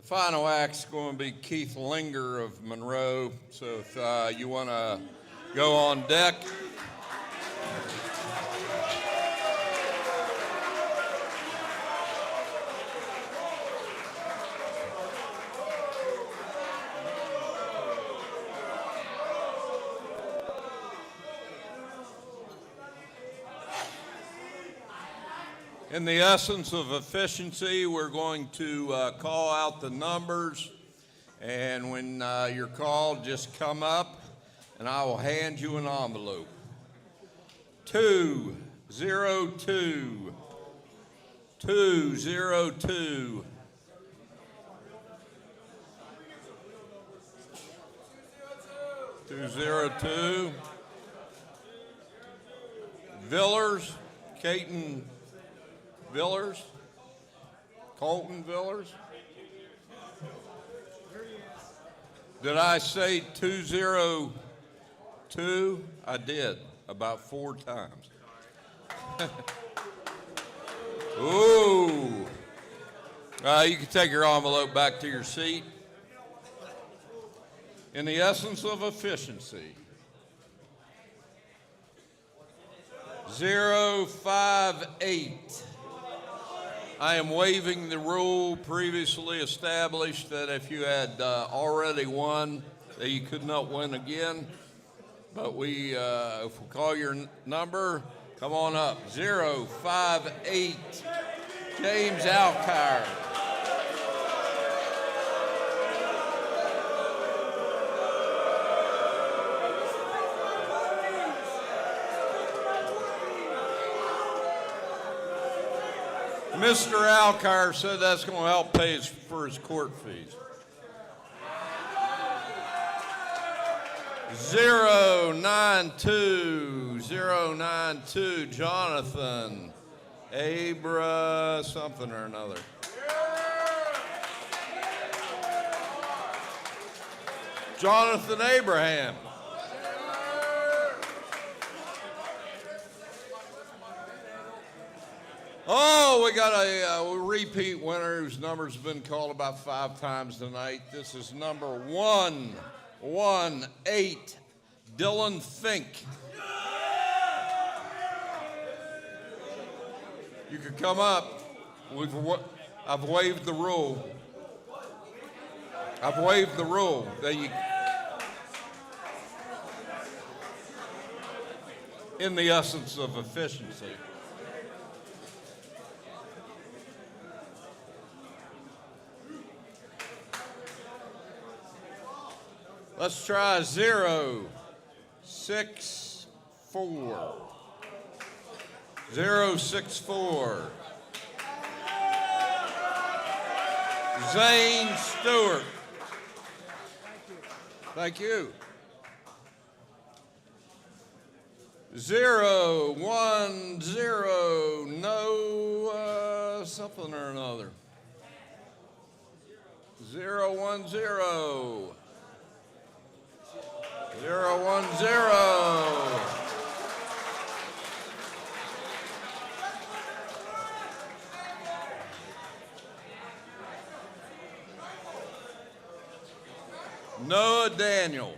final act's going to be Keith Linger of Monroe. So if you want to go on deck. In the essence of efficiency, we're going to call out the numbers, and when you're called, just come up, and I will hand you an envelope. 202, 202, 202, Villers, Caton Villers, Colton Villers. Did I say 202? I did, about 4 times. Ooh. You can take your envelope back to your seat. In the essence of efficiency, 058. I am waiving the rule previously established that if you had already won, that you could not win again. But if we call your number, come on up. 058, James Alkire. Mr. Alkire said that's going to help pay for his court fees. 092, 092, Jonathan Abra something or another. Jonathan Abraham. Oh, we got a repeat winner whose number's been called about 5 times tonight. This is number 118, Dylan Fink. You could come up. I've waived the rule. I've waived the rule that you, in the essence of efficiency. Let's try 064. 064. Zane Stewart. Thank you. 010, no something or another. 010. 010. Noah Daniel.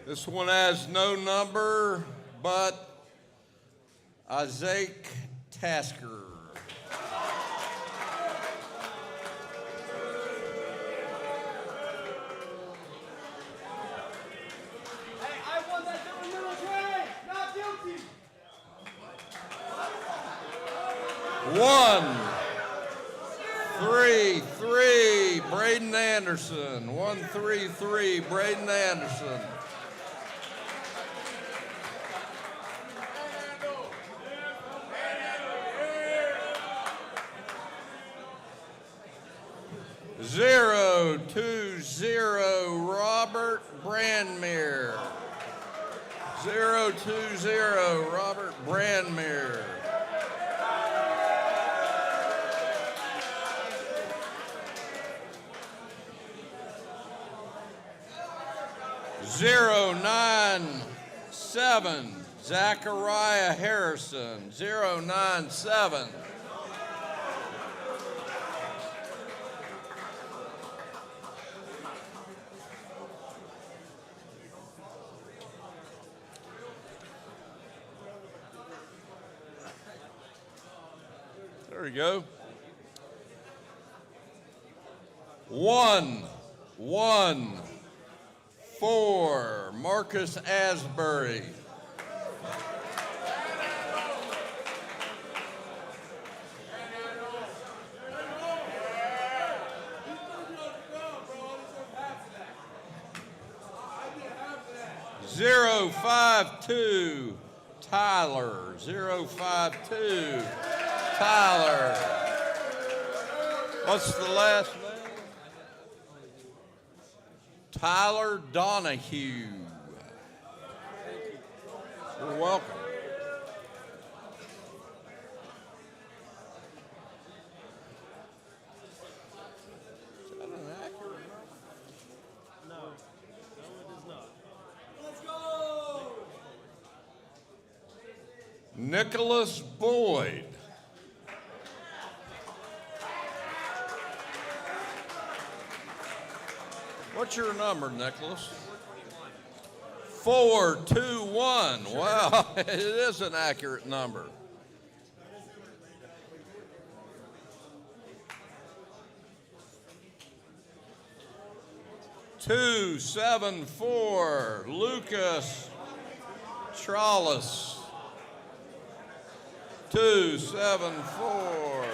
This one has no number, but Isaac Tasker. Hey, I won that military, not guilty. 133, Braden Anderson. 133, Braden Anderson. 020, Robert Brandmere. 020, Robert Brandmere. 096, 097, Zachariah Harrison, 097. There we go. 114, Marcus Asbury. Zero 52, Tyler. 052, Tyler. What's the last name? Tyler Donahue. You're welcome. Is that an accurate number? No, it is not. Let's go! Nicholas Boyd. What's your number, Nicholas? 421. Wow, it is an accurate number. Two 74, Lucas Trollis. 274.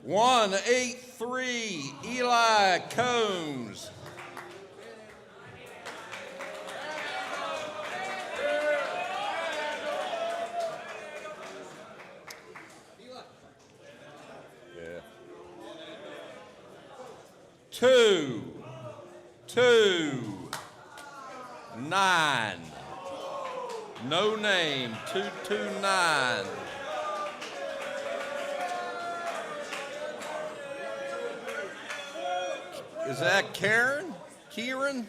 One 83, Eli Combs. Yeah. 229. No name. 229. Is that Karen? Kieran?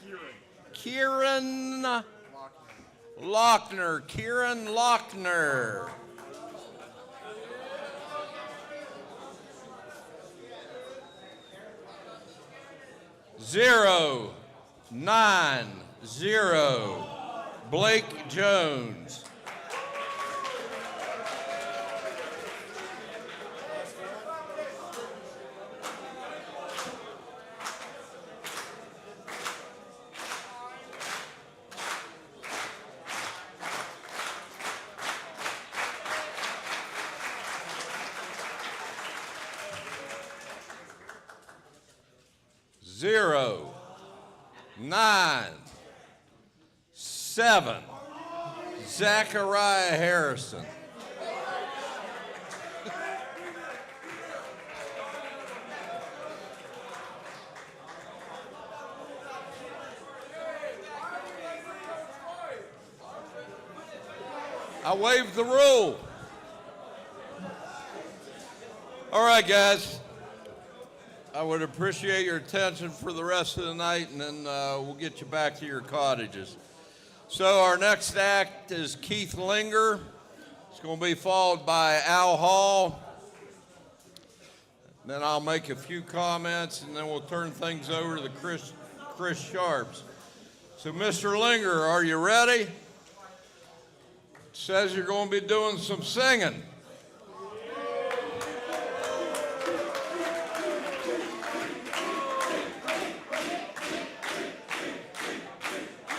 Kieran Lochner. Kieran Lochner. Zero 90, Blake Jones. Zero 97, Zachariah Harrison. I waived the rule. All right, guys. I would appreciate your attention for the rest of the night, and then we'll get you back to your cottages. So our next act is Keith Linger. It's going to be followed by Al Hall. Then I'll make a few comments, and then we'll turn things over to the Chris Sharps. So, Mr. Linger, are you ready? It says you're going to be doing some singing.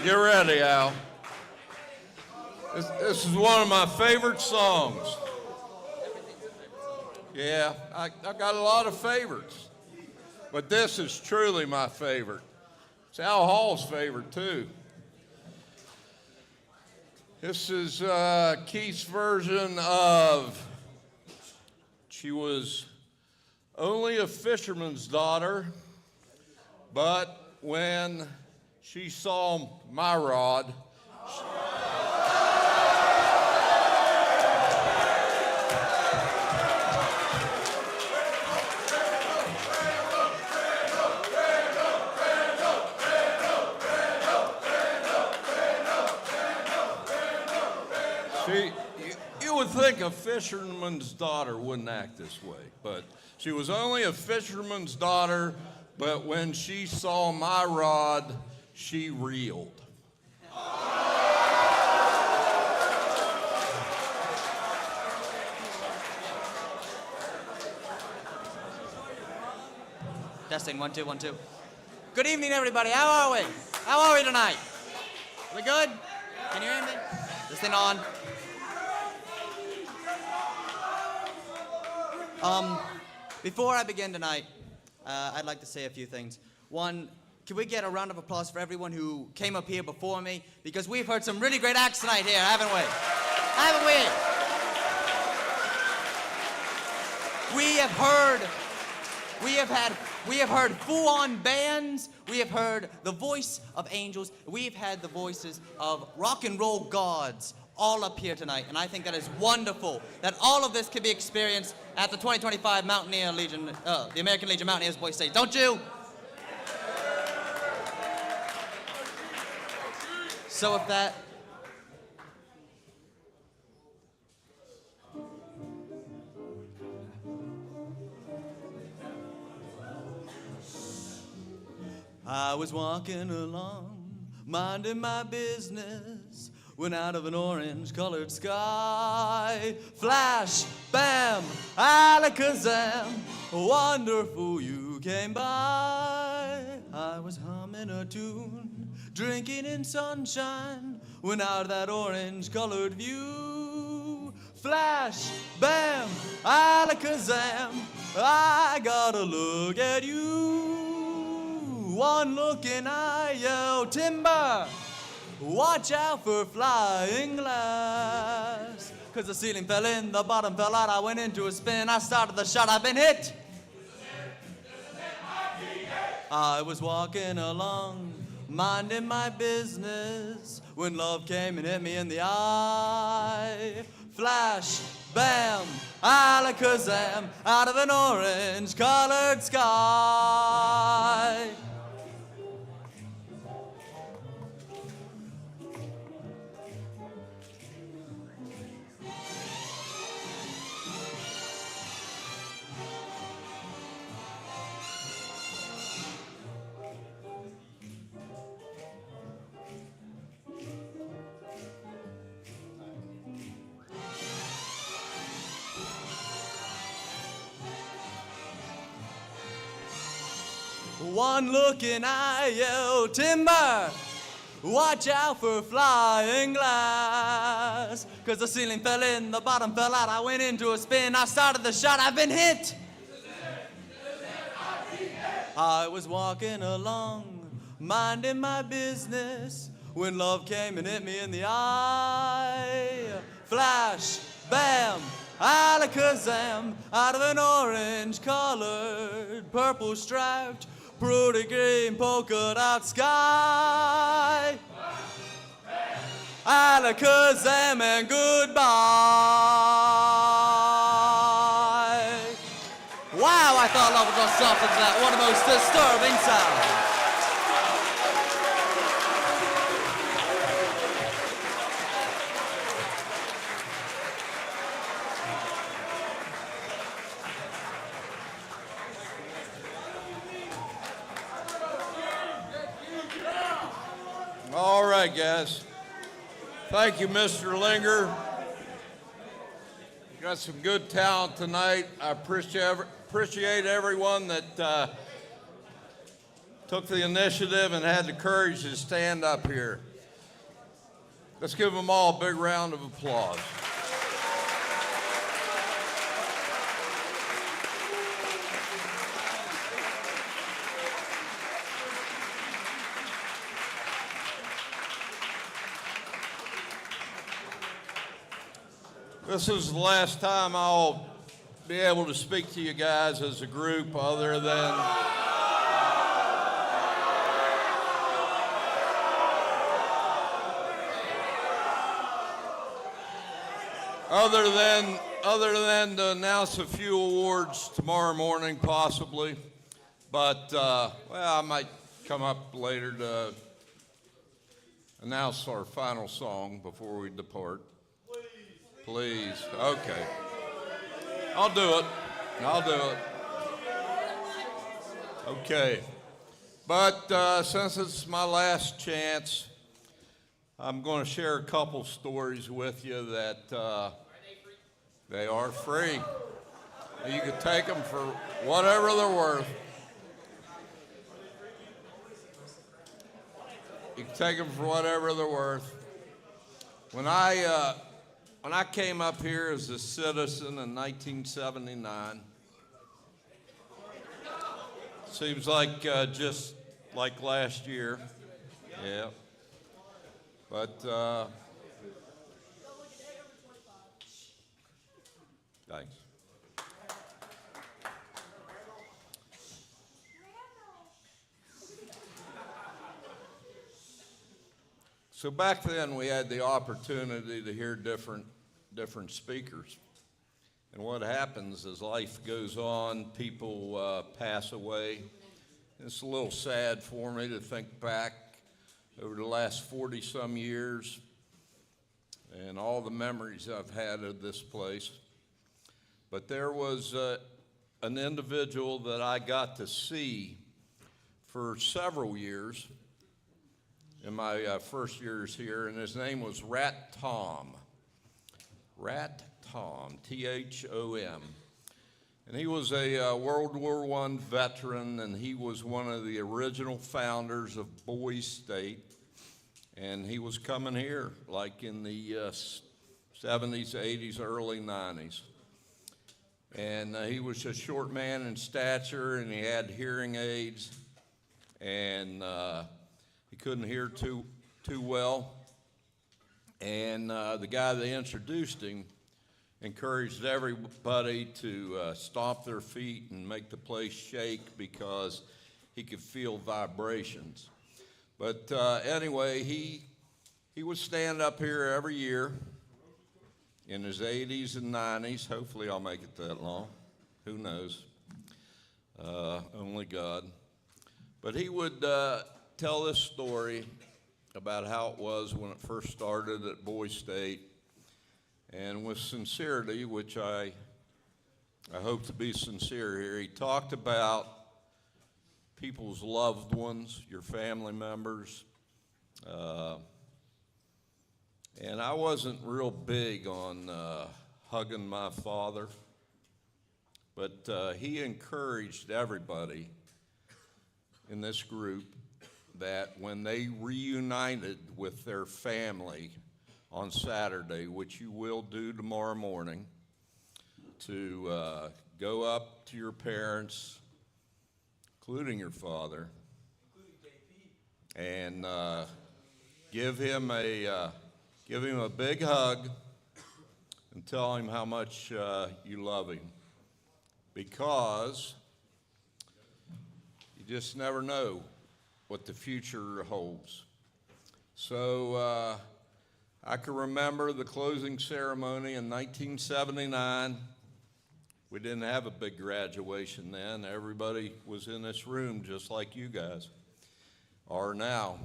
Get ready, Al. This is one of my favorite songs. Yeah, I got a lot of favorites, but this is truly my favorite. It's Al Hall's favorite, too. This is Keith's version of She Was only a fisherman's daughter, but when she saw my rod, you would think a fisherman's daughter wouldn't act this way, but she was only a fisherman's daughter, but when she saw my rod, she reeled. Testing, 1, 2, 1, 2. Good evening, everybody. How are we? How are we tonight? We good? Can you hear me? This thing on? Before I begin tonight, I'd like to say a few things. One, can we get a round of applause for everyone who came up here before me? Because we've heard some really great acts tonight here, haven't we? Haven't we? We have heard full-on bands. We have heard the voice of angels. We've had the voices of rock and roll gods all up here tonight, and I think that is wonderful that all of this can be experienced at the 2025 Mountaineer Legion, the American Legion Mountaineers Boys Stage. Don't you? So with that, I was walking along, minding my business, when out of an orange-colored sky, flash, bam, alakazam, wonderful you came by. I was humming a tune, drinking in sunshine, when out of that orange-colored view, flash, bam, alakazam, I gotta look at you. One look and I yell, timber! Watch out for flying glass. 'Cause the ceiling fell in, the bottom fell out. I went into a spin, I started the shot, I've been hit. I was walking along, minding my business, when love came and hit me in the eye. Flash, bam, alakazam, out of an orange-colored sky. One look and I yell, timber! Watch out for flying glass. 'Cause the ceiling fell in, the bottom fell out. I went into a spin, I started the shot, I've been hit. I was walking along, minding my business, when love came and hit me in the eye. Flash, bam, alakazam, out of an orange-colored, purple-striped, pretty green polka dot sky. Alakazam and goodbye. Wow, I thought love would go soft into that. One of the most disturbing sounds. All right, guys. Thank you, Mr. Linger. Got some good talent tonight. I appreciate everyone that took the initiative and had the courage to stand up here. Let's give them all a big round of applause. This is the last time I'll be able to speak to you guys as a group other than to announce a few awards tomorrow morning, possibly. But, well, I might come up later to announce our final song before we depart. Please. Okay. I'll do it. Okay. But since it's my last chance, I'm going to share a couple stories with you that they are free. You can take them for whatever they're worth. You can take them for whatever they're worth. When I came up here as a citizen in 1979, seems like just like last year, yeah. But thanks. So back then we had the opportunity to hear different speakers. And what happens as life goes on, people pass away. It's a little sad for me to think back over the last 40-some years and all the memories I've had of this place. But there was an individual that I got to see for several years in my first years here, and his name was Rat Tom. Rat Tom, T-H-O-M. And he was a World War I veteran, and he was one of the original founders of Boise State. And he was coming here like in the 70s, 80s, early 90s. And he was a short man in stature, and he had hearing aids, and he couldn't hear too well. And the guy that introduced him encouraged everybody to stomp their feet and make the place shake because he could feel vibrations. But anyway, he would stand up here every year in his 80s and 90s. Hopefully I'll make it that long. Who knows? Only God. But he would tell this story about how it was when it first started at Boise State, and with sincerity, which I hope to be sincere here, he talked about people's loved ones, your family members, and I wasn't real big on hugging my father, but he encouraged everybody in this group that when they reunited with their family on Saturday, which you will do tomorrow morning, to go up to your parents, including your father, and give him a big hug and tell him how much you love him, because you just never know what the future holds. So I can remember the closing ceremony in 1979. We didn't have a big graduation then. Everybody was in this room just like you guys are now.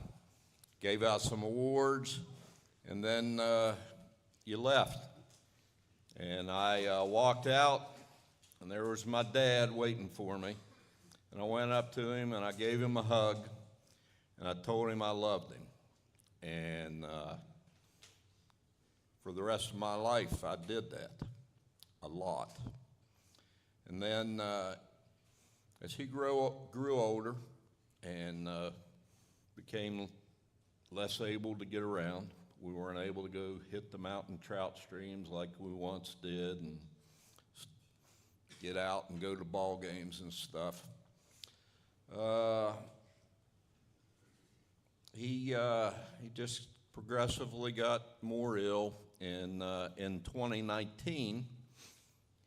Gave out some awards, and then you left. And I walked out, and there was my dad waiting for me. And I went up to him, and I gave him a hug, and I told him I loved him. And for the rest of my life, I did that a lot. And then as he grew older and became less able to get around, we weren't able to go hit the mountain trout streams like we once did and get out and go to ball games and stuff. He just progressively got more ill, and in 2019,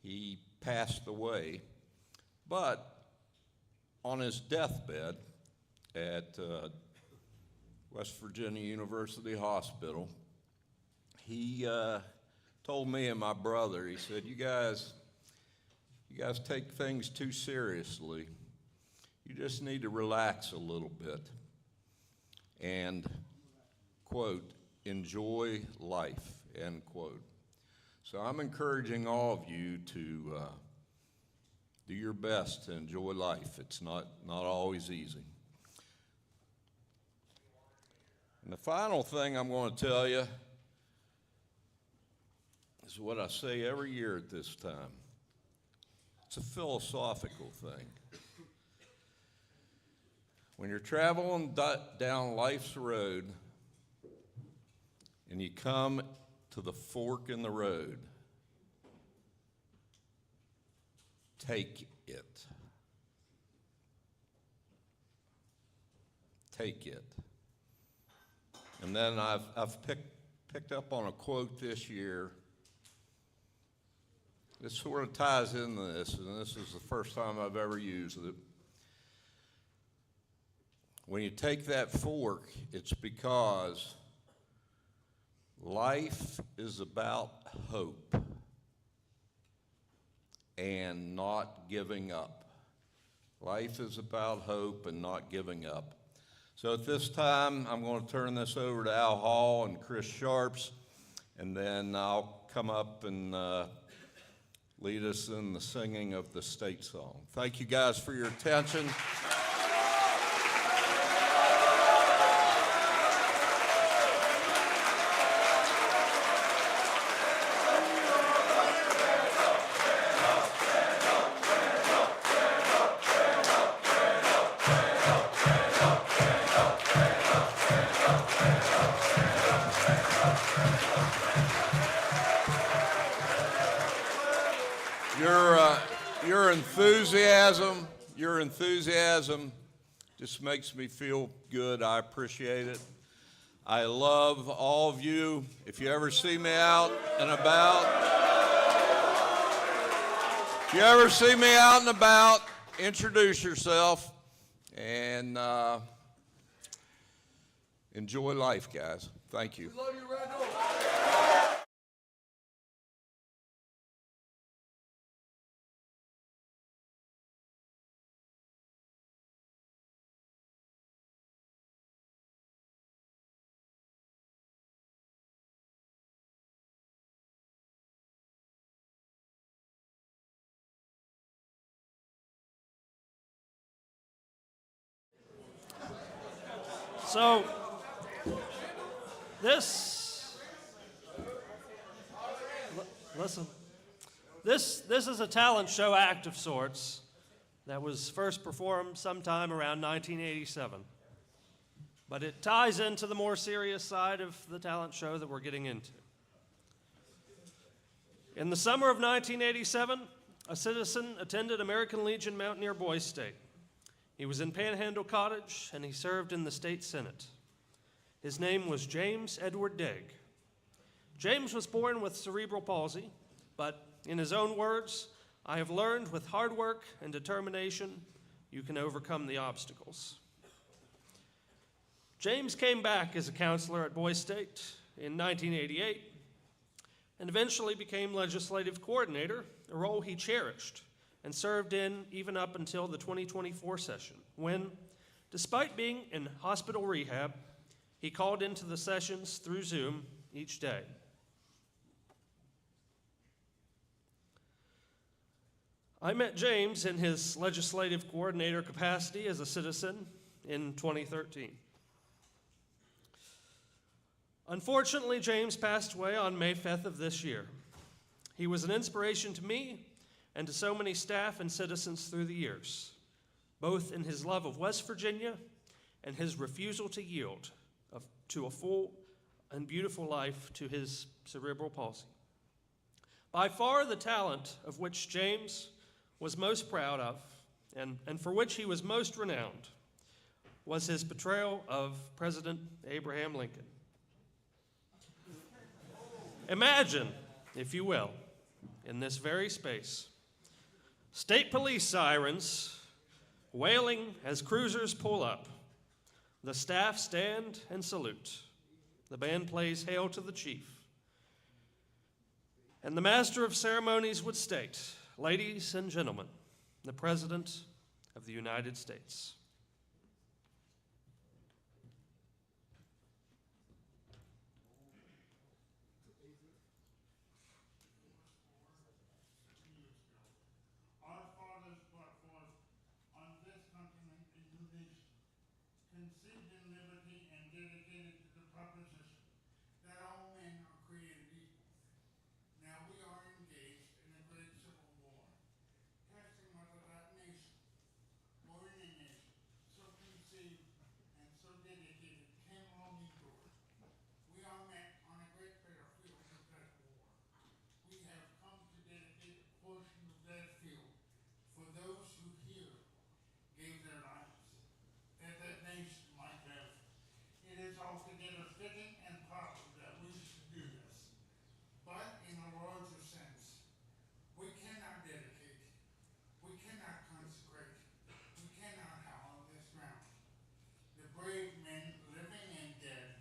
he passed away. But on his deathbed at West Virginia University Hospital, he told me and my brother, he said, you guys take things too seriously. You just need to relax a little bit and, quote, enjoy life, end quote. So I'm encouraging all of you to do your best to enjoy life. It's not always easy. And the final thing I'm going to tell you is what I say every year at this time. It's a philosophical thing. When you're traveling down life's road and you come to the fork in the road, take it. Take it. And then I've picked up on a quote this year. This sort of ties into this, and this is the first time I've ever used it. When you take that fork, it's because life is about hope and not giving up. Life is about hope and not giving up. So at this time, I'm going to turn this over to Al Hall and Chris Sharps, and then I'll come up and lead us in the singing of the state song. Thank you guys for your attention. Your enthusiasm just makes me feel good. I appreciate it. I love all of you. If you ever see me out and about, introduce yourself and enjoy life, guys. Thank you. We love you, Randall. So, this is a talent show act of sorts that was first performed sometime around 1987. But it ties into the more serious side of the talent show that we're getting into. In the summer of 1987, a citizen attended American Legion Mountaineer Boys State. He was in Panhandle Cottage, and he served in the state senate. His name was James Edward Degg. James was born with cerebral palsy, but in his own words, I have learned with hard work and determination, you can overcome the obstacles. James came back as a counselor at Boys State in 1988 and eventually became legislative coordinator, a role he cherished and served in even up until the 2024 session, when, despite being in hospital rehab, he called into the sessions through Zoom each day. I met James in his legislative coordinator capacity as a citizen in 2013. Unfortunately, James passed away on May 5th of this year. He was an inspiration to me and to so many staff and citizens through the years, both in his love of West Virginia and his refusal to yield to a full and beautiful life to his cerebral palsy. By far the talent of which James was most proud of, and for which he was most renowned, was his portrayal of President Abraham Lincoln. Imagine, if you will, in this very space, State police sirens wailing as cruisers pull up. The staff stand and salute. The band plays Hail to the Chief. And the master of ceremonies would state, ladies and gentlemen, the President of the United States. Our fathers brought forth on this continent a new nation, conceived in liberty and dedicated to the proposition that all men are created equal. Now we are engaged in a great civil war, testing whether that nation, or any nation, so conceived and so dedicated can long endure. We are met on a great battlefield of that war. We have come to dedicate a portion of that field for those who here gave their lives, that that nation might live. It is altogether fitting and proper that we should do this. But in a larger sense, we cannot dedicate, we cannot consecrate, we cannot hallow this ground. The brave men, living and dead,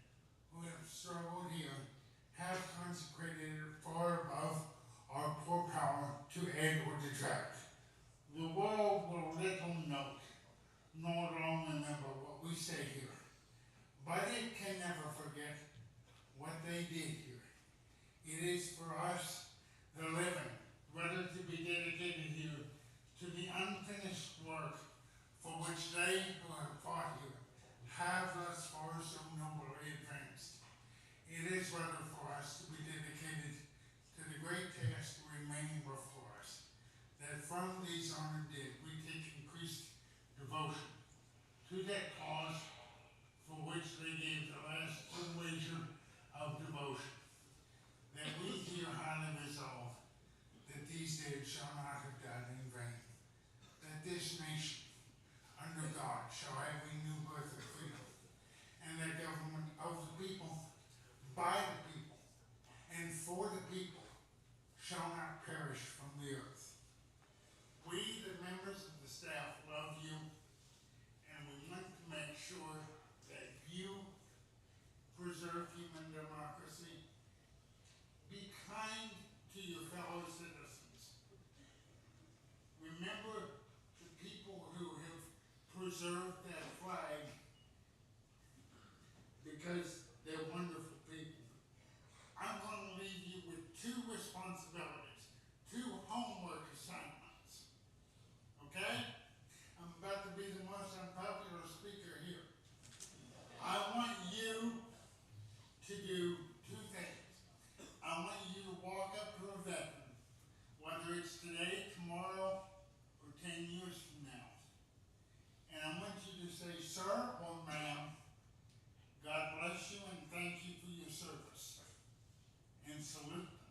who have struggled here, have consecrated it far above our poor power to aid or detract. The world will little note, nor long remember what we say here, but it can never forget what they did here. It is for us, the living, whether to be dedicated here to the unfinished work for which they who have fought here have thus far so nobly advanced. It is rather for us to be dedicated to the great task remaining before us, that from these honored dead we take increased devotion to that cause for which they gave the last full measure of devotion, that we here highly resolve that these dead shall not have died in vain, that this nation under God shall have a new birth of freedom, and that government of the people, by the people, and for the people shall not perish from the earth. We, the members of the staff, love you, and we want to make sure that you preserve human democracy, be kind to your fellow citizens. Remember the people who have preserved that flag because they're wonderful people. I'm going to leave you with two responsibilities, two homework assignments. Okay? I'm about to be the most unpopular speaker here. I want you to do two things. I want you to walk up to a veteran, whether it's today, tomorrow, or 10 years from now. And I want you to say, sir or ma'am, God bless you and thank you for your service. And salute them.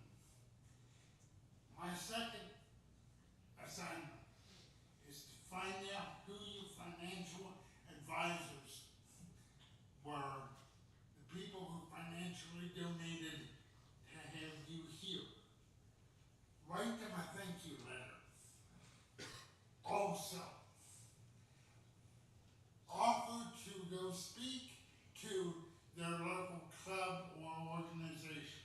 My second assignment is to find out who your financial advisors were, the people who financially donated to have you here. Write them a thank you letter. Also, offer to go speak to their local club or organization.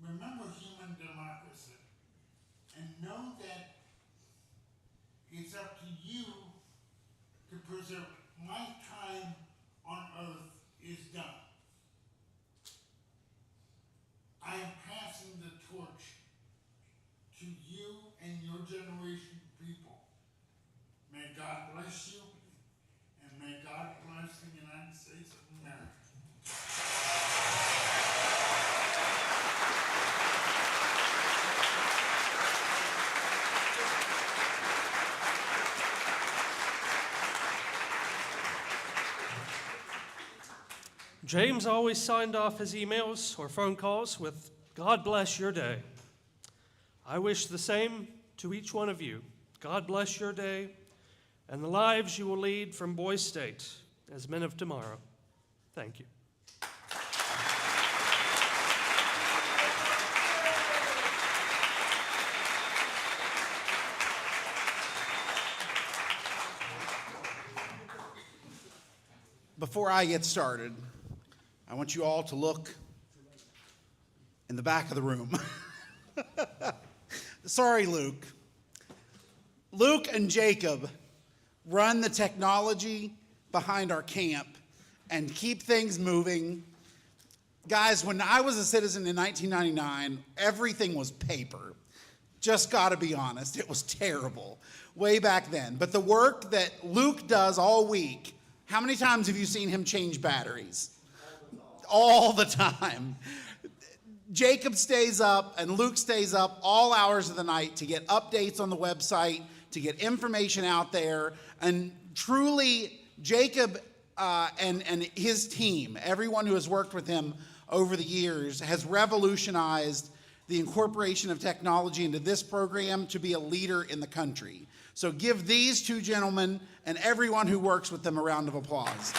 Remember human democracy and know that it's up to you to preserve it. My time on earth is done. I am passing the torch to you and your generation of people. May God bless you, and may God bless the United States of America. James always signed off his emails or phone calls with, God bless your day. I wish the same to each one of you. God bless your day and the lives you will lead from Boys State as men of tomorrow. Thank you. before I get started, I want you all to look in the back of the room. Sorry, Luke. Luke and Jacob run the technology behind our camp and keep things moving. Guys, when I was a citizen in 1999, everything was paper. Just got to be honest, it was terrible way back then. But the work that Luke does all week, how many times have you seen him change batteries? All the time. Jacob stays up and Luke stays up all hours of the night to get updates on the website, to get information out there. And truly, Jacob and his team, everyone who has worked with him over the years, has revolutionized the incorporation of technology into this program to be a leader in the country. So give these two gentlemen and everyone who works with them a round of applause.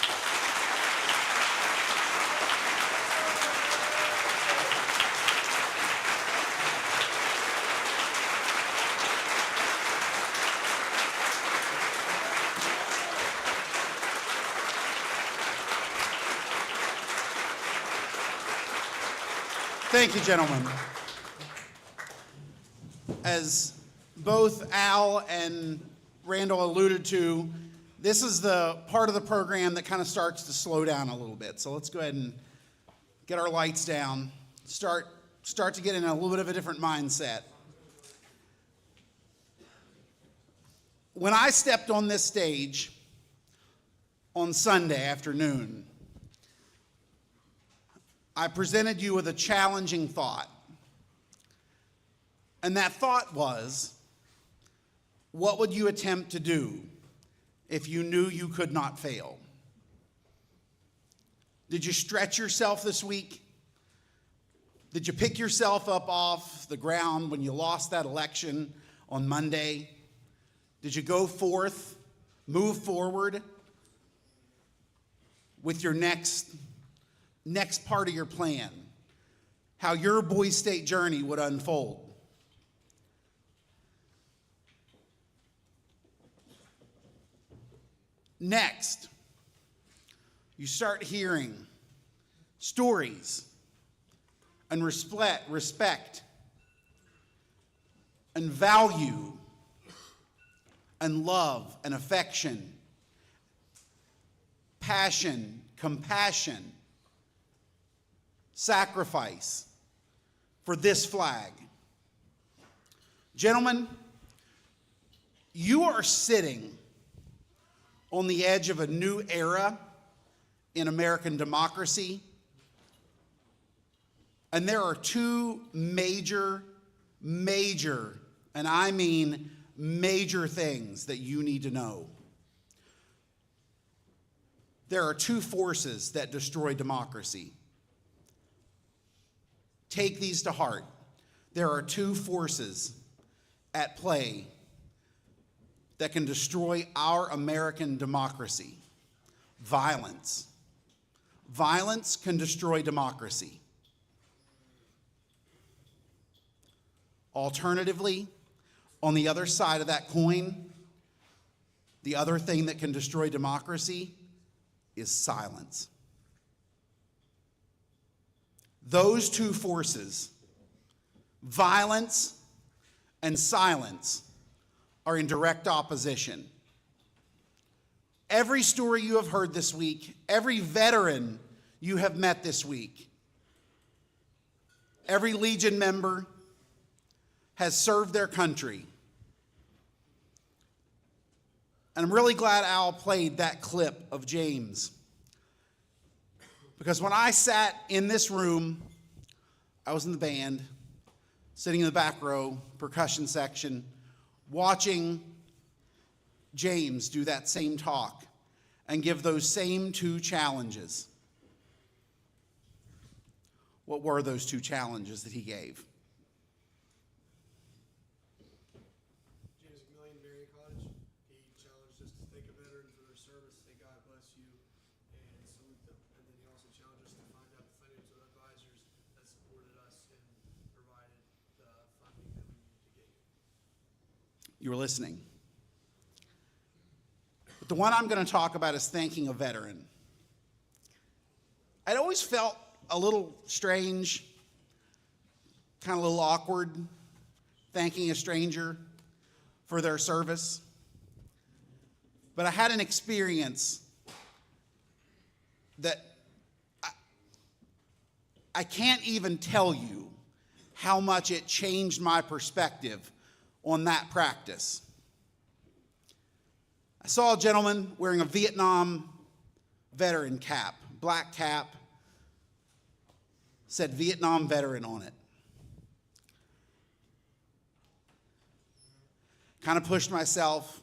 Thank you, gentlemen. As both Al and Randall alluded to, this is the part of the program that kind of starts to slow down a little bit. So let's go ahead and get our lights down, start to get in a little bit of a different mindset. When I stepped on this stage on Sunday afternoon, I presented you with a challenging thought. And that thought was, what would you attempt to do if you knew you could not fail? Did you stretch yourself this week? Did you pick yourself up off the ground when you lost that election on Monday? Did you go forth, move forward with your next part of your plan, how your Boise State journey would unfold? Next, you start hearing stories and respect and value and love and affection, passion, compassion, sacrifice for this flag. Gentlemen, you are sitting on the edge of a new era in American democracy. And there are two major, and I mean major things that you need to know. There are two forces that destroy democracy. Take these to heart. There are two forces at play that can destroy our American democracy. Violence. Violence can destroy democracy. Alternatively, on the other side of that coin, the other thing that can destroy democracy is silence. Those two forces, violence and silence, are in direct opposition. Every story you have heard this week, every veteran you have met this week, every Legion member has served their country. And I'm really glad Al played that clip of James. Because when I sat in this room, I was in the band, sitting in the back row, percussion section, watching James do that same talk and give those same two challenges. What were those two challenges that he gave? You were listening. But the one I'm going to talk about is thanking a veteran. I'd always felt a little strange, kind of a little awkward, thanking a stranger for their service. But I had an experience that I can't even tell you how much it changed my perspective on that practice. I saw a gentleman wearing a Vietnam veteran cap, black cap, said Vietnam veteran on it. Kind of pushed myself,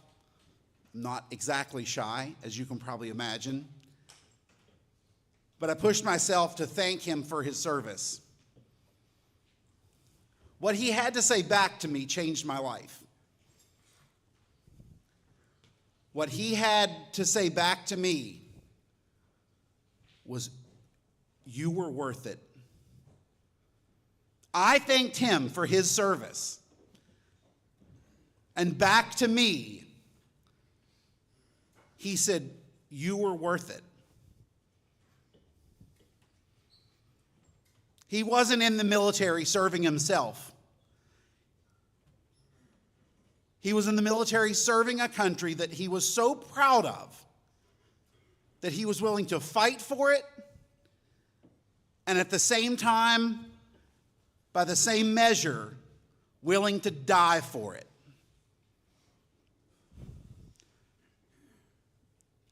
not exactly shy, as you can probably imagine, but I pushed myself to thank him for his service. What he had to say back to me changed my life. What he had to say back to me was, "You were worth it." I thanked him for his service. And back to me, he said, "You were worth it." He wasn't in the military serving himself. He was in the military serving a country that he was so proud of that he was willing to fight for it, and at the same time, by the same measure, willing to die for it.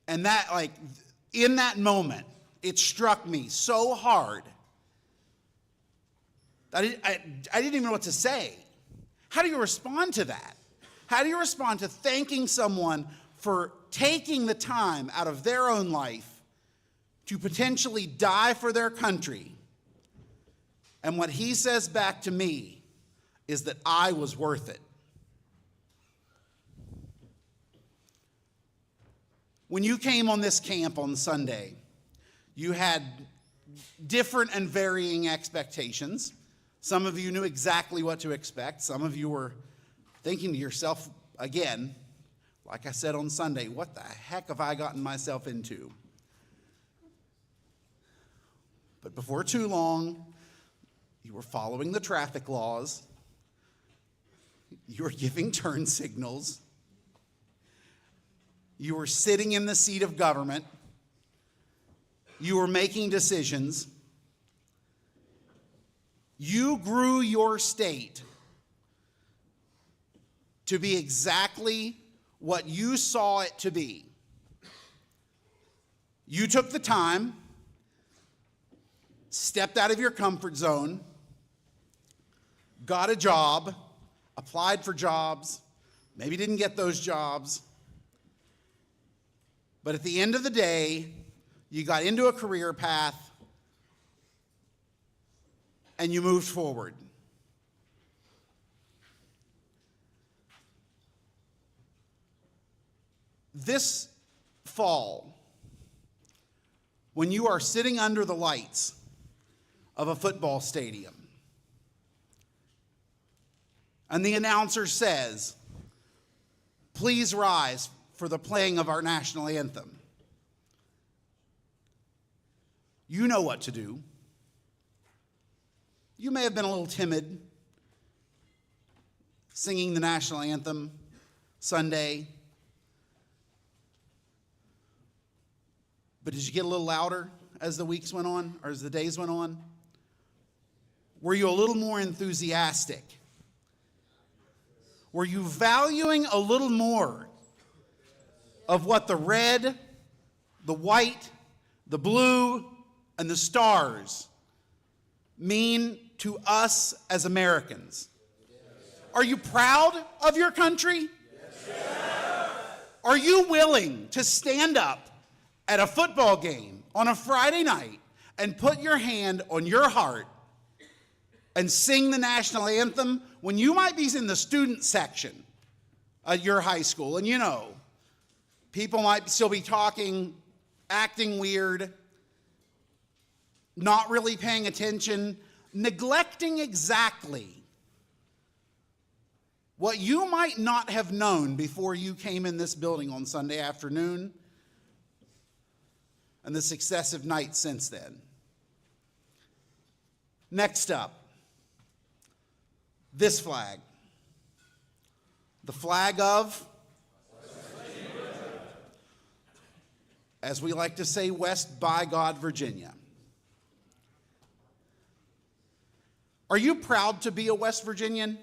And that, in that moment, it struck me so hard. I didn't even know what to say. How do you respond to that? How do you respond to thanking someone for taking the time out of their own life to potentially die for their country? And what he says back to me is that I was worth it. When you came on this camp on Sunday, you had different and varying expectations. Some of you knew exactly what to expect. Some of you were thinking to yourself, again, like I said on Sunday, what the heck have I gotten myself into? But before too long, you were following the traffic laws. You were giving turn signals. You were sitting in the seat of government. You were making decisions. You grew your state to be exactly what you saw it to be. You took the time, stepped out of your comfort zone, got a job, applied for jobs, maybe didn't get those jobs. But at the end of the day, you got into a career path and you moved forward. This fall, when you are sitting under the lights of a football stadium and the announcer says, "Please rise for the playing of our national anthem," you know what to do. You may have been a little timid singing the national anthem Sunday, but did you get a little louder as the weeks went on, or as the days went on? Were you a little more enthusiastic? Were you valuing a little more of what the red, the white, the blue, and the stars mean to us as Americans? Are you proud of your country? Are you willing to stand up at a football game on a Friday night and put your hand on your heart and sing the national anthem when you might be in the student section at your high school? And you know, people might still be talking, acting weird, not really paying attention, neglecting exactly what you might not have known before you came in this building on Sunday afternoon and the successive nights since then. Next up, this flag. The flag of, as we like to say, West by God, Virginia. Are you proud to be a West Virginian?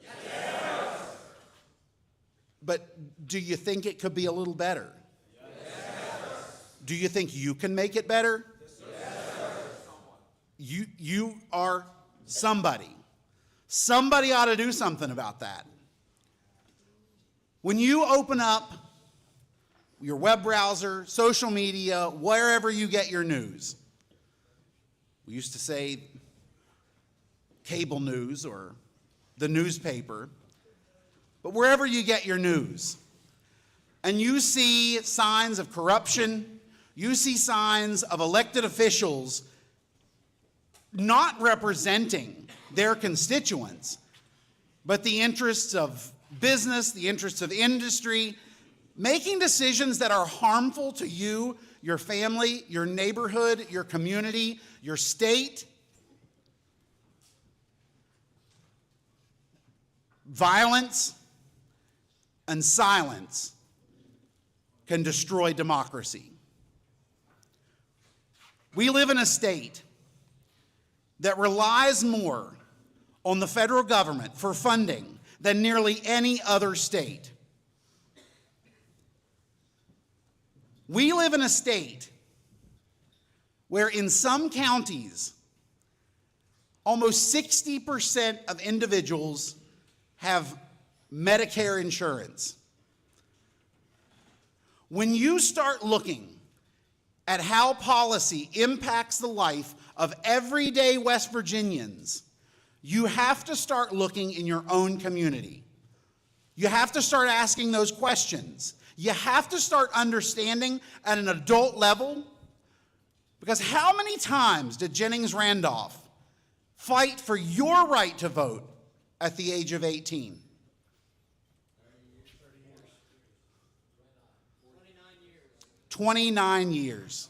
Yes. But do you think it could be a little better? Yes. Do you think you can make it better? Yes. You are somebody. Somebody ought to do something about that. When you open up your web browser, social media, wherever you get your news, we used to say cable news or the newspaper, but wherever you get your news, and you see signs of corruption, you see signs of elected officials not representing their constituents, but the interests of business, the interests of industry, making decisions that are harmful to you, your family, your neighborhood, your community, your state. Violence and silence can destroy democracy. We live in a state that relies more on the federal government for funding than nearly any other state. We live in a state where in some counties, almost 60% of individuals have Medicare insurance. When you start looking at how policy impacts the life of everyday West Virginians, you have to start looking in your own community. You have to start asking those questions. You have to start understanding at an adult level, because how many times did Jennings Randolph fight for your right to vote at the age of 18? 29 years.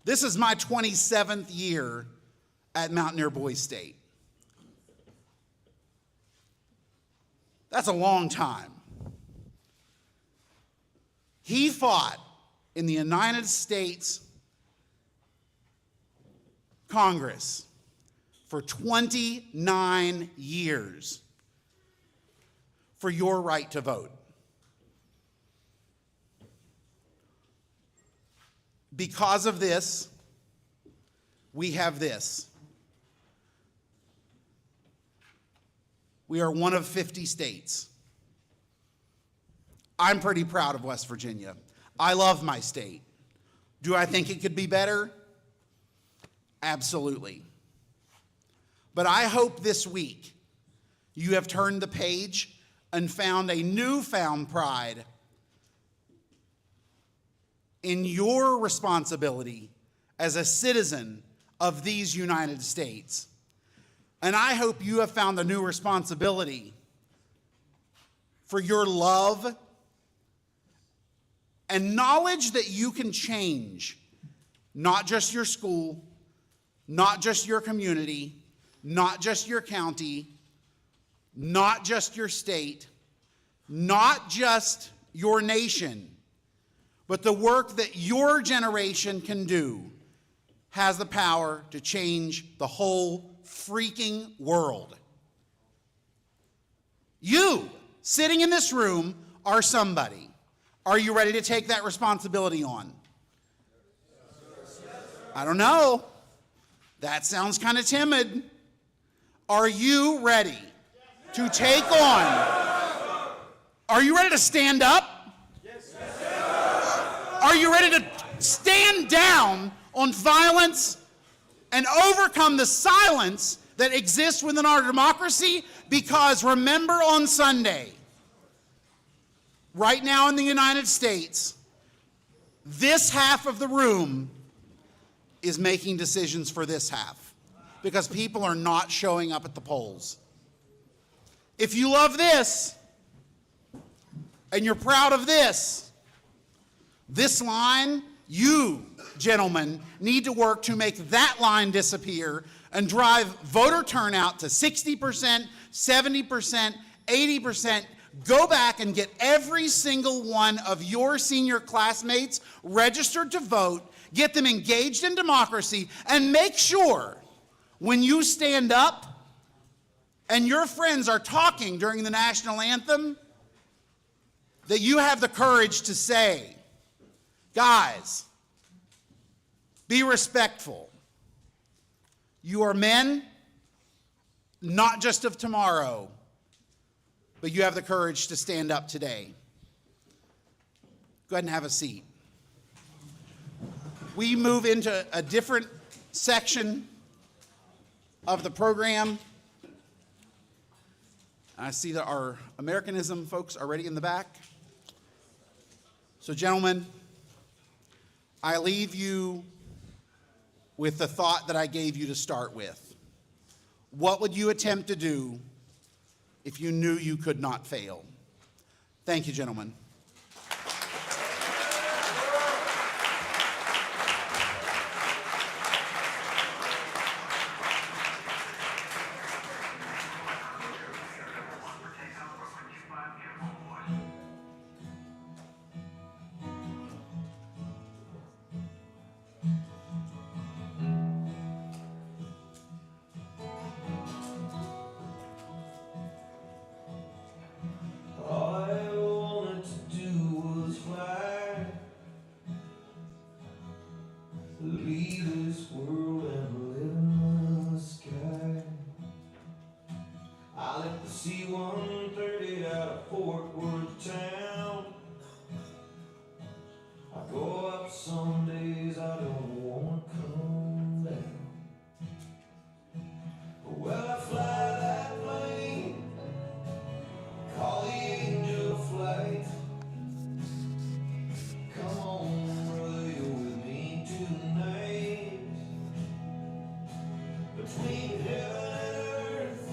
This is my 27th year at Mountaineer Boys State. That's a long time. He fought in the United States Congress for 29 years for your right to vote. Because of this, we have this. We are one of 50 states. I'm pretty proud of West Virginia. I love my state. Do I think it could be better? Absolutely. But I hope this week you have turned the page and found a newfound pride in your responsibility as a citizen of these United States. And I hope you have found a new responsibility for your love and knowledge that you can change not just your school, not just your community, not just your county, not just your state, not just your nation, but the work that your generation can do has the power to change the whole freaking world. You, sitting in this room, are somebody. Are you ready to take that responsibility on? I don't know. That sounds kind of timid. Are you ready to take on? Are you ready to stand up? Are you ready to stand down on violence and overcome the silence that exists within our democracy? Because remember, on Sunday, right now in the United States, this half of the room is making decisions for this half because people are not showing up at the polls. If you love this and you're proud of this line You, gentlemen, need to work to make that line disappear and drive voter turnout to 60%, 70%, 80%. Go back and get every single one of your senior classmates registered to vote, get them engaged in democracy, and make sure when you stand up and your friends are talking during the national anthem that you have the courage to say, guys, be respectful. You are men, not just of tomorrow, but you have the courage to stand up today. Go ahead and have a seat. We move into a different section of the program. I see that our Americanism folks are ready in the back. So, gentlemen, I leave you with the thought that I gave you to start with. What would you attempt to do if you knew you could not fail? Thank you, gentlemen. All I wanted to do was fly, leave this world and live in the sky. I left the C-130 out of Fort Worth town. I go up some days I don't want to come down. Well, I fly that plane, call the angel flight. Come on, brother, you're with me tonight. Between heaven and earth,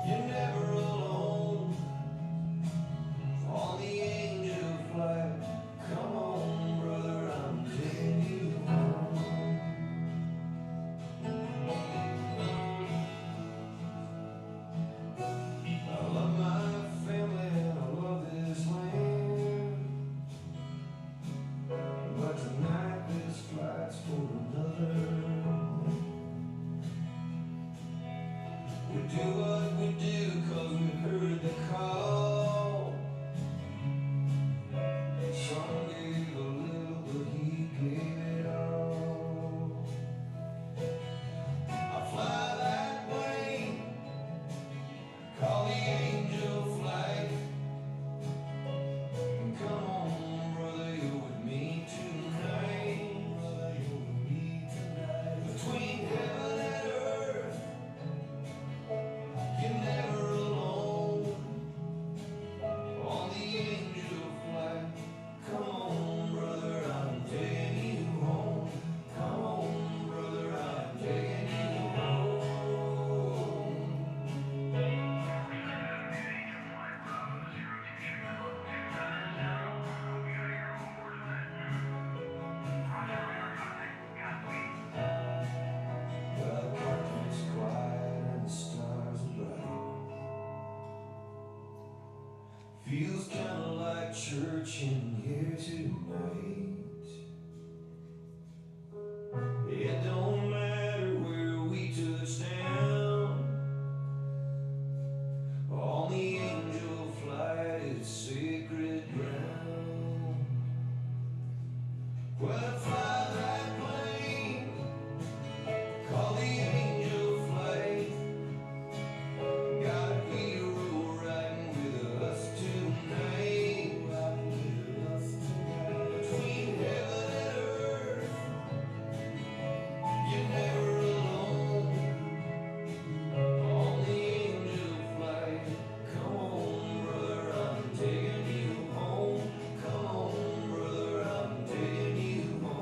you're never alone. On the angel flight, come on, brother, I'm taking you home. I love my family and I love this land, but tonight this flight's for another. We do what we do 'cause we heard the call. Some gave a little, but he gave it all. I fly that plane, call the angel flight. Come on, brother, you're with me tonight. Between heaven and earth, you're never alone. On the angel flight, come on, brother, I'm taking you home. Come on, brother, I'm taking you home. The apartment's quiet and the stars are bright. Feels kinda like church in here tonight. It don't matter where we touch down. On the angel flight, it's sacred ground. When I fly that plane, call the angel flight. Got a hero riding with us tonight. Between heaven and earth, you're never alone. On the angel flight, come on, brother, I'm taking you home. Come on, brother, I'm taking you home.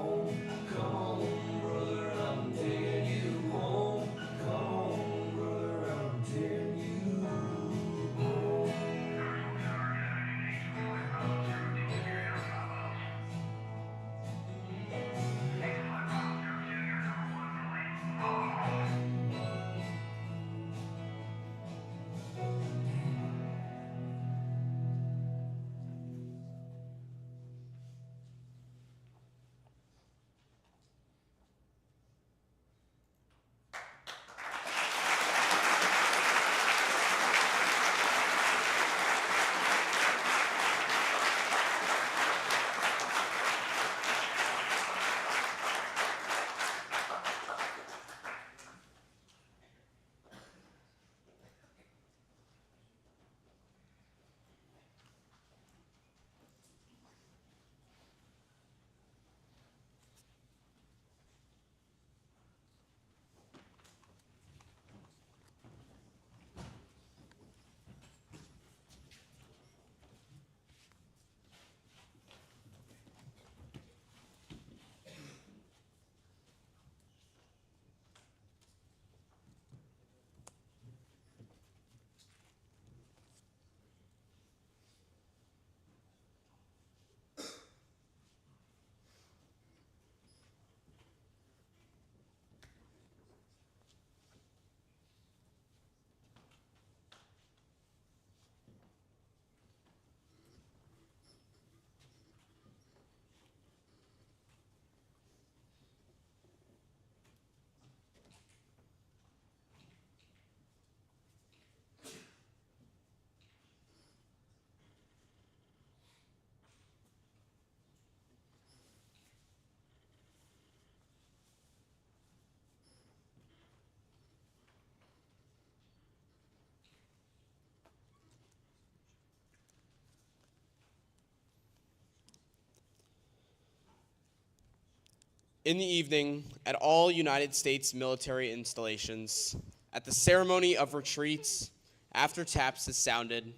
In the evening, at all United States military installations, at the ceremony of retreats, after taps is sounded,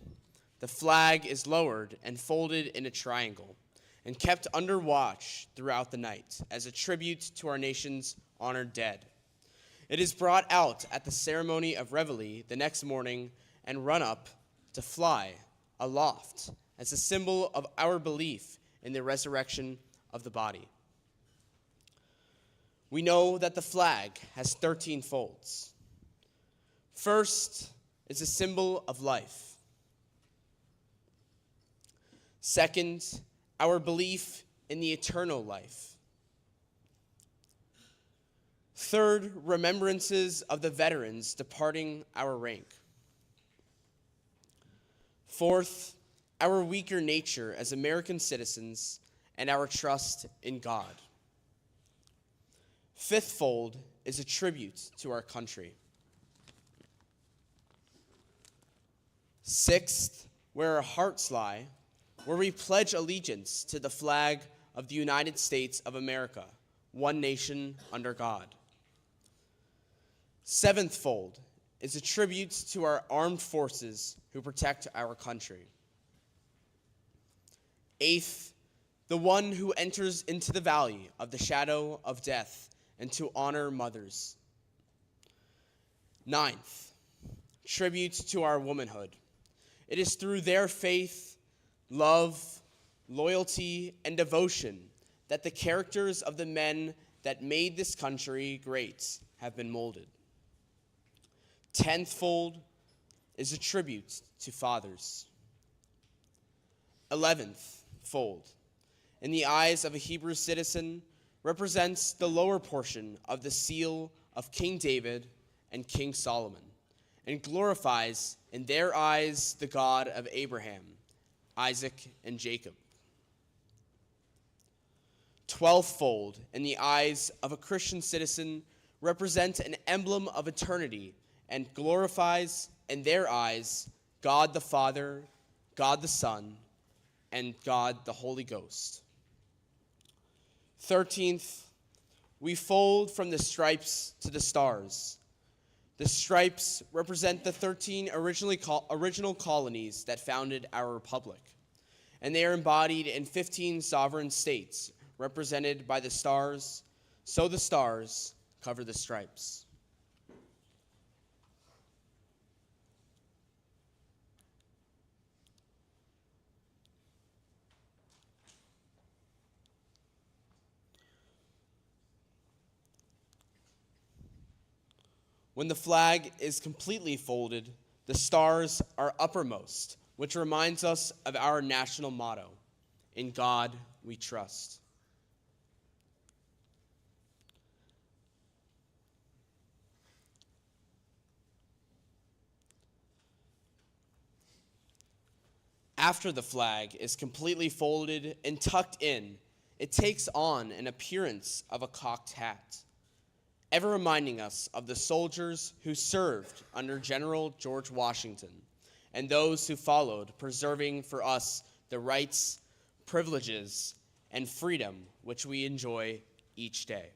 the flag is lowered and folded in a triangle and kept under watch throughout the night as a tribute to our nation's honored dead. It is brought out at the ceremony of Revue the next morning and run up to fly aloft as a symbol of our belief in the resurrection of the body. We know that the flag has 13 folds. First is a symbol of life. Second, our belief in the eternal life. Third, remembrances of the veterans departing our rank. Fourth, our weaker nature as American citizens and our trust in God. Fifth fold is a tribute to our country. Sixth, where our hearts lie, where we pledge allegiance to the flag of the United States of America, one nation under God. Seventh fold is a tribute to our armed forces who protect our country. Eighth, the one who enters into the valley of the shadow of death and to honor mothers. Ninth, tribute to our womanhood. It is through their faith, love, loyalty, and devotion that the characters of the men that made this country great have been molded. Tenthfold is a tribute to fathers. 11th fold, in the eyes of a Hebrew citizen, represents the lower portion of the seal of King David and King Solomon, and glorifies in their eyes the God of Abraham, Isaac, and Jacob. 12th fold, in the eyes of a Christian citizen, represents an emblem of eternity and glorifies in their eyes God the Father, God the Son, and God the Holy Ghost. 13th, we fold from the stripes to the stars. The stripes represent the 13 original colonies that founded our republic, and they are embodied in 15 sovereign states represented by the stars, so the stars cover the stripes. When the flag is completely folded, the stars are uppermost, which reminds us of our national motto, "In God we trust." After the flag is completely folded and tucked in, it takes on an appearance of a cocked hat, ever reminding us of the soldiers who served under General George Washington and those who followed, preserving for us the rights, privileges, and freedom which we enjoy each day.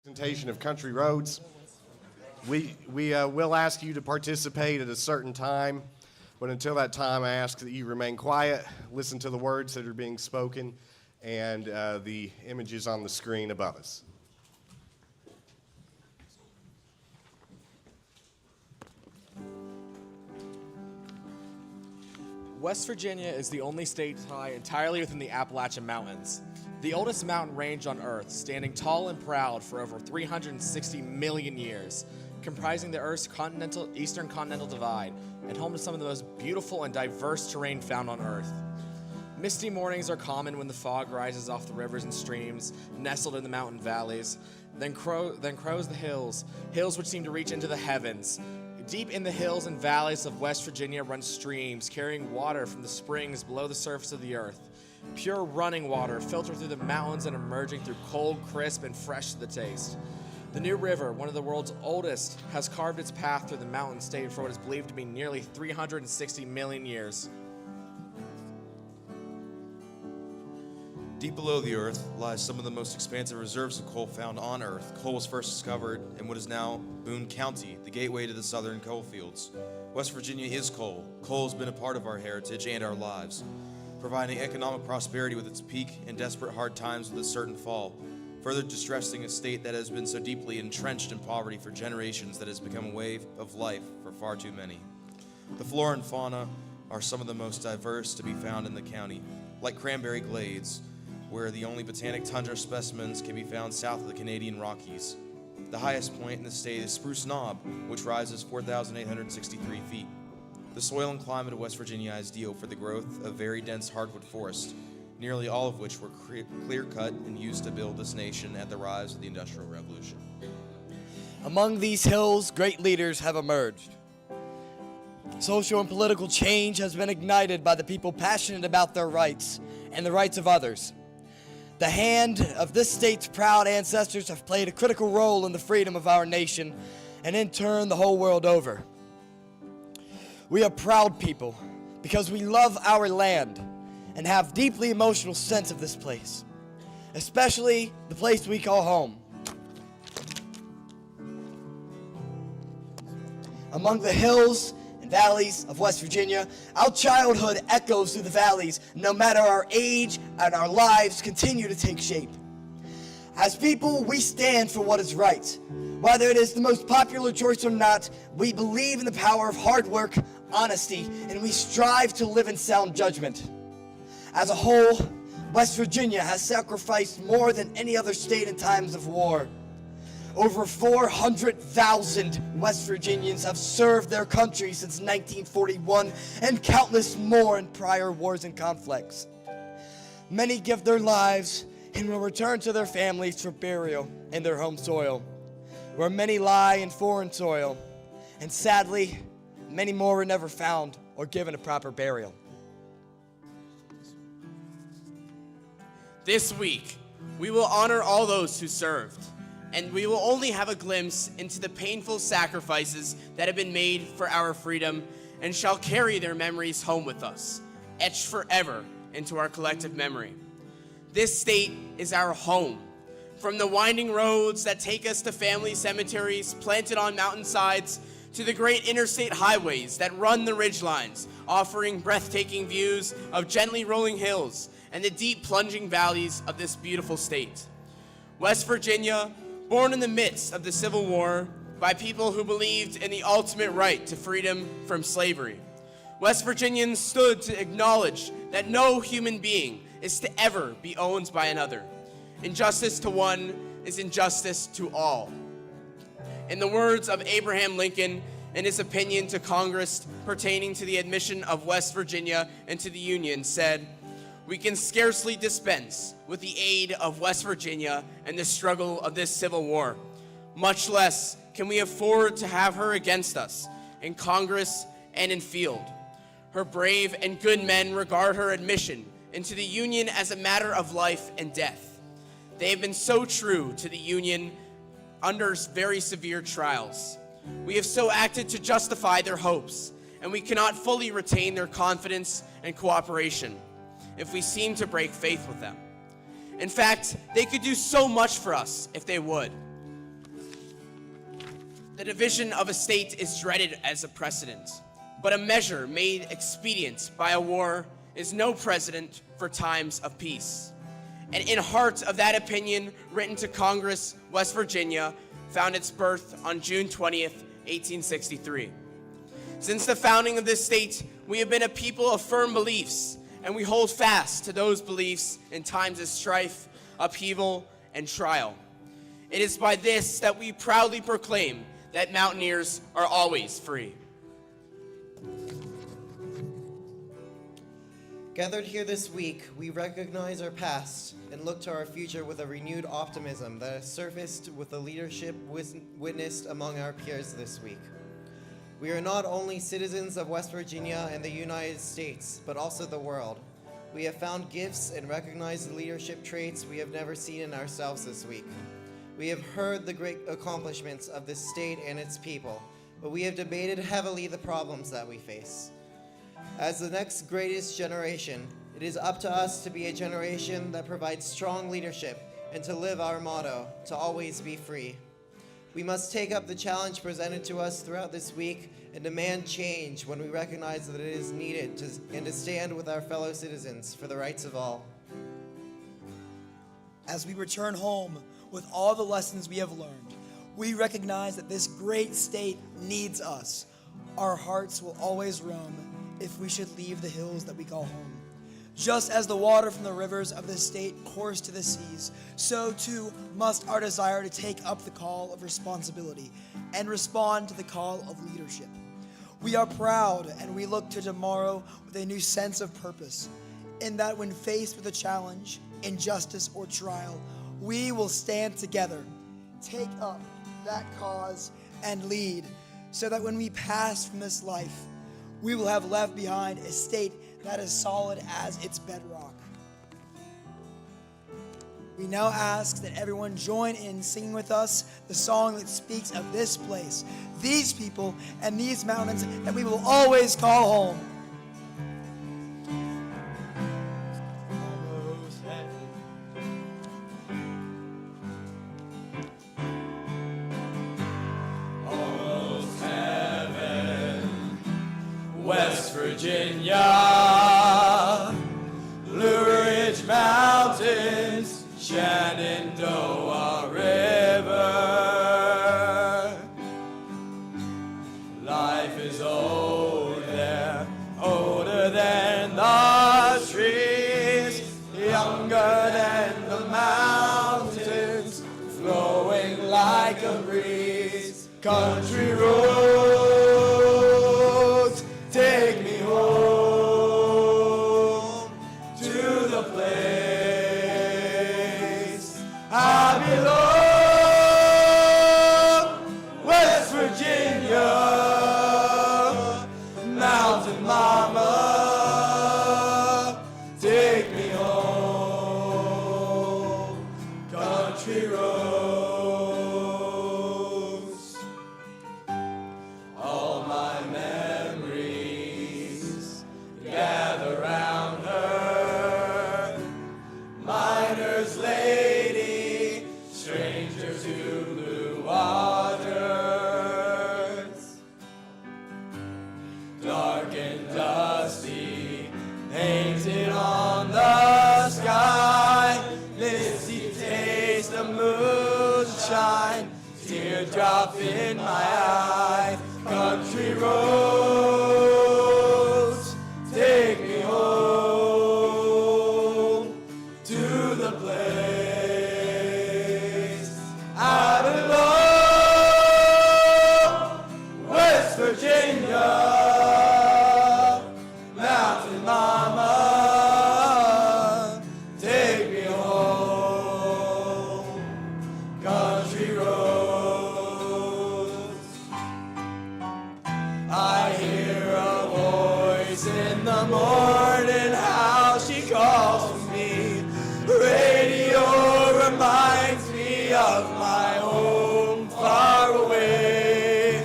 Presentation of country roads. We will ask you to participate at a certain time, but until that time, I ask that you remain quiet, listen to the words that are being spoken, and the images on the screen above us. West Virginia is the only state to lie entirely within the Appalachian Mountains, the oldest mountain range on Earth, standing tall and proud for over 360 million years, comprising the Earth's eastern continental divide, and home to some of the most beautiful and diverse terrain found on Earth. Misty mornings are common when the fog rises off the rivers and streams nestled in the mountain valleys. Then crows the hills which seem to reach into the heavens. Deep in the hills and valleys of West Virginia run streams carrying water from the springs below the surface of the earth. Pure running water filtered through the mountains and emerging through cold, crisp, and fresh to the taste. The New River, one of the world's oldest, has carved its path through the mountain state for what is believed to be nearly 360 million years. Deep below the earth lies some of the most expansive reserves of coal found on earth. Coal was first discovered in what is now Boone County, the gateway to the southern coal fields. West Virginia is coal. Coal has been a part of our heritage and our lives, providing economic prosperity with its peak and desperate hard times with a certain fall, further distressing a state that has been so deeply entrenched in poverty for generations that has become a way of life for far too many. The flora and fauna are some of the most diverse to be found in the county, like Cranberry Glades, where the only botanic tundra specimens can be found south of the Canadian Rockies. The highest point in the state is Spruce Knob, which rises 4,863 feet. The soil and climate of West Virginia is ideal for the growth of very dense hardwood forest, nearly all of which were clear-cut and used to build this nation at the rise of the Industrial Revolution. Among these hills, great leaders have emerged. Social and political change has been ignited by the people passionate about their rights and the rights of others. The hand of this state's proud ancestors have played a critical role in the freedom of our nation and in turn the whole world over. We are proud people because we love our land and have deeply emotional sense of this place, especially the place we call home. Among the hills and valleys of West Virginia, our childhood echoes through the valleys, no matter our age, and our lives continue to take shape. As people, we stand for what is right. Whether it is the most popular choice or not, we believe in the power of hard work, honesty, and we strive to live in sound judgment. As a whole, West Virginia has sacrificed more than any other state in times of war. Over 400,000 West Virginians have served their country since 1941 and countless more in prior wars and conflicts. Many give their lives and will return to their families for burial in their home soil, where many lie in foreign soil, and sadly, many more were never found or given a proper burial. This week, we will honor all those who served, and we will only have a glimpse into the painful sacrifices that have been made for our freedom and shall carry their memories home with us, etched forever into our collective memory. This state is our home. From the winding roads that take us to family cemeteries planted on mountainsides, to the great interstate highways that run the ridgelines, offering breathtaking views of gently rolling hills and the deep plunging valleys of this beautiful state. West Virginia, born in the midst of the Civil War by people who believed in the ultimate right to freedom from slavery. West Virginians stood to acknowledge that no human being is to ever be owned by another. Injustice to one is injustice to all. In the words of Abraham Lincoln in his opinion to Congress pertaining to the admission of West Virginia into the Union, said, "We can scarcely dispense with the aid of West Virginia in the struggle of this Civil War. Much less can we afford to have her against us in Congress and in field. Her brave and good men regard her admission into the Union as a matter of life and death. They have been so true to the Union under very severe trials. We have so acted to justify their hopes, and we cannot fully retain their confidence and cooperation if we seem to break faith with them. In fact, they could do so much for us if they would. The division of a state is dreaded as a precedent, but a measure made expedient by a war is no precedent for times of peace. And in heart of that opinion, written to Congress, West Virginia found its birth on June 20th, 1863. Since the founding of this state, we have been a people of firm beliefs, and we hold fast to those beliefs in times of strife, upheaval, and trial. It is by this that we proudly proclaim that Mountaineers are always free. Gathered here this week, we recognize our past and look to our future with a renewed optimism that has surfaced with the leadership witnessed among our peers this week. We are not only citizens of West Virginia and the United States, but also the world. We have found gifts and recognized leadership traits we have never seen in ourselves this week. We have heard the great accomplishments of this state and its people, but we have debated heavily the problems that we face. As the next greatest generation, it is up to us to be a generation that provides strong leadership and to live our motto, to always be free. We must take up the challenge presented to us throughout this week and demand change when we recognize that it is needed and to stand with our fellow citizens for the rights of all. As we return home with all the lessons we have learned, we recognize that this great state needs us. Our hearts will always roam if we should leave the hills that we call home. Just as the water from the rivers of this state course to the seas, so too must our desire to take up the call of responsibility and respond to the call of leadership. We are proud and we look to tomorrow with a new sense of purpose, in that when faced with a challenge, injustice, or trial, we will stand together, take up that cause, and lead, so that when we pass from this life, we will have left behind a state that is solid as its bedrock. We now ask that everyone join in singing with us the song that speaks of this place, these people, and these mountains that we will always call home. West Virginia, Blue Ridge Mountains, Shenandoah River. Life is old there, older than the trees, younger than the mountains, flowing like a breeze. Country roads, take me home to the place I belong. West Virginia, Mountain Mama, take me home. Country roads, all my memories gather round her. Miner's lady, stranger to blue waters. Dark and dusty, painted on the sky. Misty taste of moonshine, teardrop in my eye. Country roads, take me home to the place I belong. West Virginia, Mountain Mama, take me home. Country roads, I hear a voice in the morning, how she calls me. Radio reminds me of my home far away.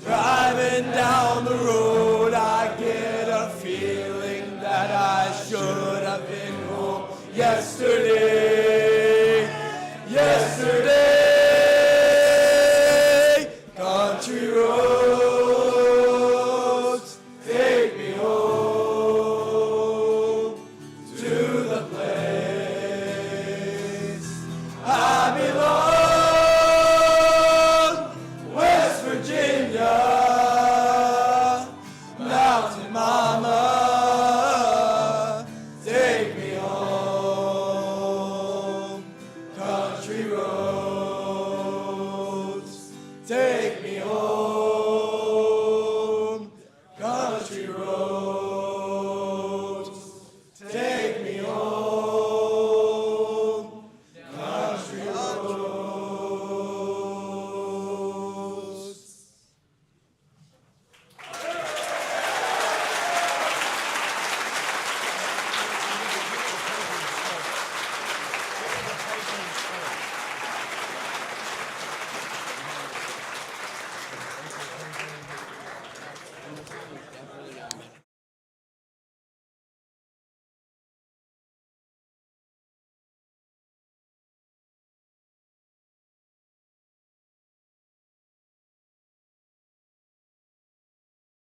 Driving down the road, I get a feeling that I should have been home yesterday. Yesterday.